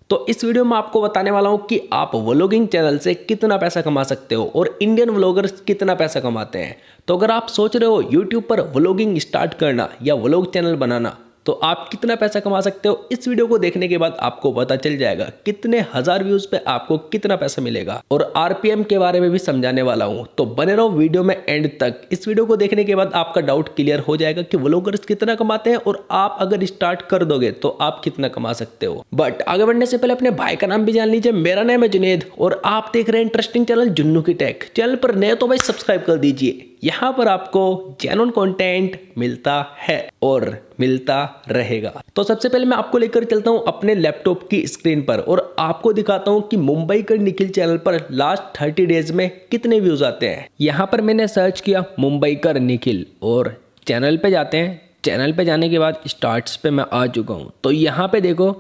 तो इस वीडियो में आपको बताने वाला हूँ कि आप व्लॉगिंग चैनल से कितना पैसा कमा सकते हो और इंडियन व्लॉगर्स कितना पैसा कमाते हैं। तो अगर आप सोच रहे हो यूट्यूब पर व्लॉगिंग स्टार्ट करना या व्लॉग चैनल बनाना तो आप कितना पैसा कमा सकते हो, इस वीडियो को देखने के बाद आपको पता चल जाएगा कितने हजार व्यूज पे आपको कितना पैसा मिलेगा और आरपीएम के बारे में भी समझाने वाला हूँ। तो बने रहो वीडियो में एंड तक। इस वीडियो को देखने के बाद आपका डाउट क्लियर हो जाएगा कि व्लॉगर्स कितना कमाते हैं और आप अगर स्टार्ट कर दोगे तो आप कितना कमा सकते हो। बट आगे बढ़ने से पहले अपने भाई का नाम भी जान लीजिए। मेरा नाम है जुनैद और आप देख रहे हैं इंटरेस्टिंग चैनल जुन्नू की टेक। चैनल पर नए तो भाई सब्सक्राइब कर दीजिए। यहाँ पर आपको जेन्युइन कंटेंट मिलता है और मिलता रहेगा। तो सबसे पहले मैं आपको लेकर चलता हूँ अपने लैपटॉप की स्क्रीन पर और आपको दिखाता हूँ कि मुंबई का निखिल चैनल पर लास्ट 30 डेज में कितने व्यूज आते हैं। यहाँ पर मैंने सर्च किया मुंबई का निखिल और चैनल पे जाते हैं। चैनल पे जाने के बाद स्टार्ट्स पे मैं आ चुका हूँ। तो यहाँ पे देखो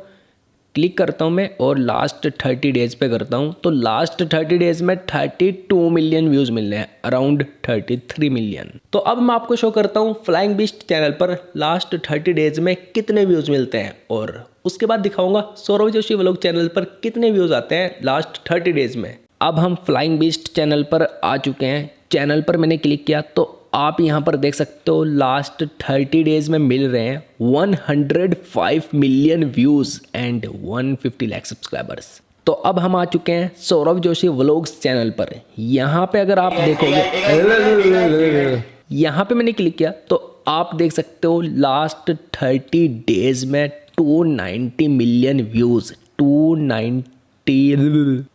क्लिक करता हूँ मैं और लास्ट 30 डेज पे करता हूँ। तो लास्ट 30 डेज में 32 मिलियन व्यूज मिल रहे हैं, अराउंड 33 मिलियन। तो अब मैं आपको शो करता हूँ फ्लाइंग बीस्ट चैनल पर लास्ट 30 डेज में कितने व्यूज मिलते हैं और उसके बाद दिखाऊंगा सौरव जोशी व्लॉग चैनल पर कितने व्यूज आते हैं लास्ट 30 डेज में। अब हम फ्लाइंग बीस्ट चैनल पर आ चुके हैं। चैनल पर मैंने क्लिक किया तो आप यहाँ पर देख सकते हो लास्ट 30 डेज में मिल रहे हैं 105 million views and 150 lakh subscribers. तो अब हम आ चुके हैं सौरव जोशी व्लॉग्स चैनल पर। यहाँ पे अगर आप देखोगे, यहाँ पे मैंने क्लिक किया तो आप देख सकते हो लास्ट 30 डेज में 290 मिलियन व्यूज, 290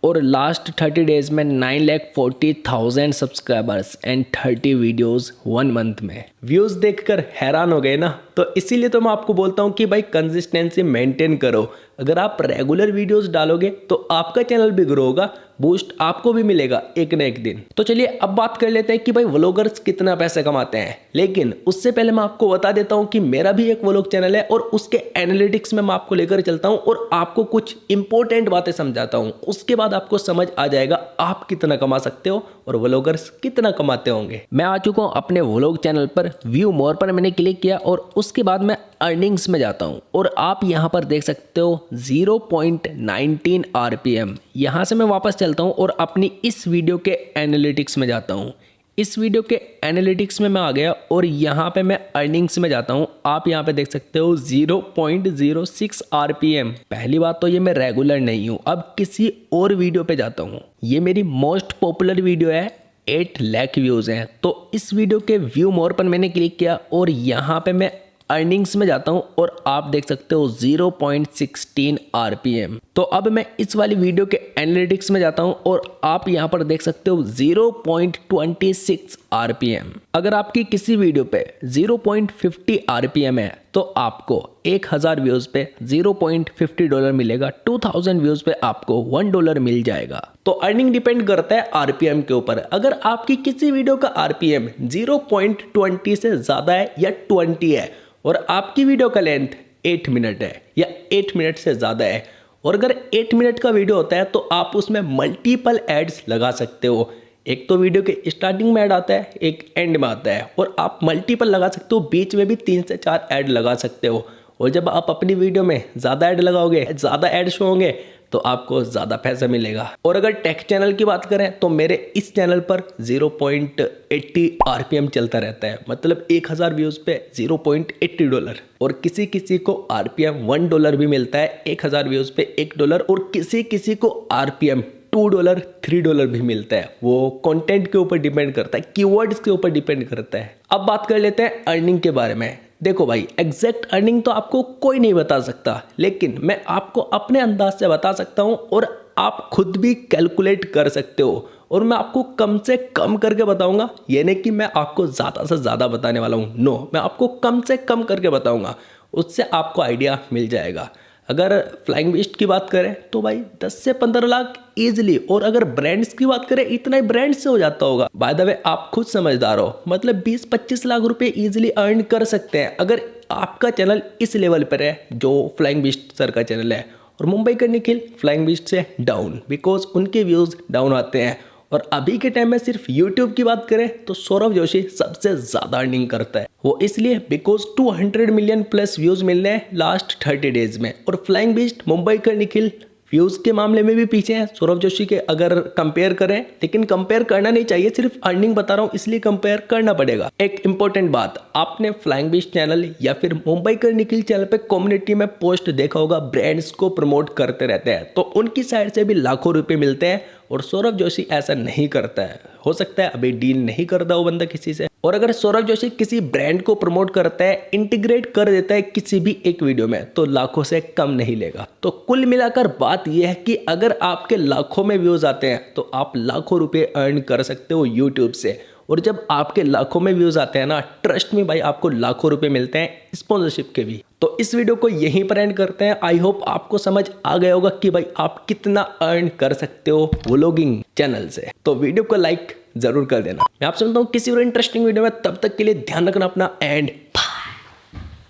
और लास्ट 30 डेज में 9,40,000 सब्सक्राइबर्स एंड 30 वीडियोस 1 मंथ में। व्यूज देखकर हैरान हो गए ना? तो इसीलिए तो मैं आपको बोलता हूँ कि भाई कंसिस्टेंसी मेंटेन करो। अगर आप रेगुलर वीडियोस डालोगे तो आपका चैनल भी ग्रो होगा, बूस्ट आपको भी मिलेगा एक ना एक दिन। तो चलिए अब बात कर लेते हैं कि भाई व्लॉगर्स कितना पैसा कमाते हैं। लेकिन उससे पहले मैं आपको बता देता हूं कि मेरा भी एक व्लॉग चैनल है और उसके एनालिटिक्स में मैं आपको लेकर चलता हूं और आपको कुछ इंपॉर्टेंट बातें समझाता हूं। उसके बाद आपको समझ आ जाएगा आप कितना कमा सकते हो और व्लॉगर्स कितना कमाते होंगे। मैं आ चुका हूं अपने व्लॉग चैनल पर। व्यू मोर पर मैंने क्लिक किया और उसके बाद मैं अर्निंग्स में जाता हूं और आप यहां पर देख सकते हो 0.19 आरपीएम। यहां से मैं वापस चलता हूं और अपनी इस वीडियो के एनालिटिक्स में जाता हूं। इस वीडियो के एनालिटिक्स में मैं आ गया और यहाँ पे मैं अर्निंग्स में जाता हूँ। आप यहाँ पे देख सकते हो 0.06 आरपीएम। पहली बात तो ये मैं रेगुलर नहीं हूँ। अब किसी और वीडियो पे जाता हूँ। ये मेरी मोस्ट पॉपुलर वीडियो है, 8 लाख व्यूज हैं। तो इस वीडियो के व्यू मोर पर मैंने क्लिक किया और यहाँ पे मैं अर्निंग्स में जाता हूं और आप देख सकते हो 0.16 आरपीएम। तो अब मैं इस वाली वीडियो के एनालिटिक्स में जाता हूं और आप यहां पर देख सकते हो 0.26 आरपीएम। अगर आपकी किसी वीडियो पे 0.50 आरपीएम है तो आपको 1000 व्यूज पे $0.50 मिलेगा। 2000 व्यूज पे आपको $1 मिल जाएगा। तो अर्निंग डिपेंड करता है आरपीएम के ऊपर। अगर आपकी किसी वीडियो का आरपीएम 0.20 से ज्यादा है या 20 है और आपकी वीडियो का लेंथ 8 मिनट है या 8 मिनट से ज़्यादा है और अगर 8 मिनट का वीडियो होता है तो आप उसमें मल्टीपल एड्स लगा सकते हो। एक तो वीडियो के स्टार्टिंग में ऐड आता है, एक एंड में आता है और आप मल्टीपल लगा सकते हो। बीच में भी 3 से 4 ऐड लगा सकते हो और जब आप अपनी वीडियो में ज़्यादा ऐड लगाओगे, ज़्यादा ऐड शो होंगे तो आपको ज़्यादा पैसा मिलेगा। और अगर टेक चैनल की बात करें तो मेरे इस चैनल पर 0.80 आरपीएम चलता रहता है, मतलब 1000 व्यूज पे $0.80 और किसी किसी को आरपीएम $1 भी मिलता है। 1000 व्यूज पे $1 और किसी किसी को आरपीएम $2, $3 भी मिलता है। वो कंटेंट के ऊपर डिपेंड करता है, कीवर्ड्स के ऊपर डिपेंड करता है। अब बात कर लेते हैं अर्निंग के बारे में। देखो भाई, एग्जैक्ट अर्निंग तो आपको कोई नहीं बता सकता, लेकिन मैं आपको अपने अंदाज से बता सकता हूं और आप खुद भी कैलकुलेट कर सकते हो और मैं आपको कम से कम करके बताऊंगा। ये नहीं कि मैं आपको ज़्यादा से ज़्यादा बताने वाला हूँ, नो, मैं आपको कम से कम करके बताऊंगा। उससे आपको आइडिया मिल जाएगा। अगर फ्लाइंग बीस्ट की बात करें तो भाई 10 से 15 लाख इजीली, और अगर ब्रांड्स की बात करें इतना ही ब्रांड से हो जाता होगा। बाय द वे आप खुद समझदार हो, मतलब 20-25 लाख रुपए इजीली अर्न कर सकते हैं अगर आपका चैनल इस लेवल पर है जो फ्लाइंग बीस्ट सर का चैनल है। और मुंबई का निखिल फ्लाइंग बीस्ट से डाउन, बिकॉज उनके व्यूज डाउन आते हैं। और अभी के टाइम में सिर्फ यूट्यूब की बात करें तो सौरव जोशी सबसे ज़्यादा अर्निंग करता है। वो इसलिए बिकॉज 200 मिलियन प्लस व्यूज़ मिल रहे हैं लास्ट 30 डेज में। और फ्लाइंग बीस्ट मुंबई का निखिल व्यूज के मामले में भी पीछे हैं सौरभ जोशी के अगर कंपेयर करें, लेकिन कंपेयर करना नहीं चाहिए, सिर्फ अर्निंग बता रहा हूँ इसलिए कंपेयर करना पड़ेगा। एक इंपॉर्टेंट बात, आपने फ्लाइंग बीच चैनल या फिर मुंबई का निखिल चैनल पे कम्युनिटी में पोस्ट देखा होगा, ब्रांड्स को प्रमोट करते रहते हैं, तो उनकी साइड से भी लाखों रुपए मिलते हैं और सौरभ जोशी ऐसा नहीं करता है। हो सकता है अभी डील नहीं करता वो बंदा किसी से, और अगर सौरभ जोशी किसी ब्रांड को प्रमोट करता है, इंटीग्रेट कर देता है किसी भी एक वीडियो में, तो लाखों से कम नहीं लेगा। तो कुल मिलाकर बात यह है कि अगर आपके लाखों में व्यूज आते हैं तो आप लाखों रुपए अर्न कर सकते हो यूट्यूब से, और जब आपके लाखों में व्यूज आते हैं ना, ट्रस्ट में भाई आपको लाखों रुपए मिलते हैं स्पॉन्सरशिप के भी। तो इस वीडियो को यहीं पर एंड करते हैं। आई होप आपको समझ आ गया होगा कि भाई आप कितना अर्न कर सकते हो व्लॉगिंग चैनल से। तो वीडियो को लाइक जरूर कर देना। मैं आपसे मिलता हूँ किसी और इंटरेस्टिंग वीडियो में, तब तक के लिए ध्यान रखना अपना एंड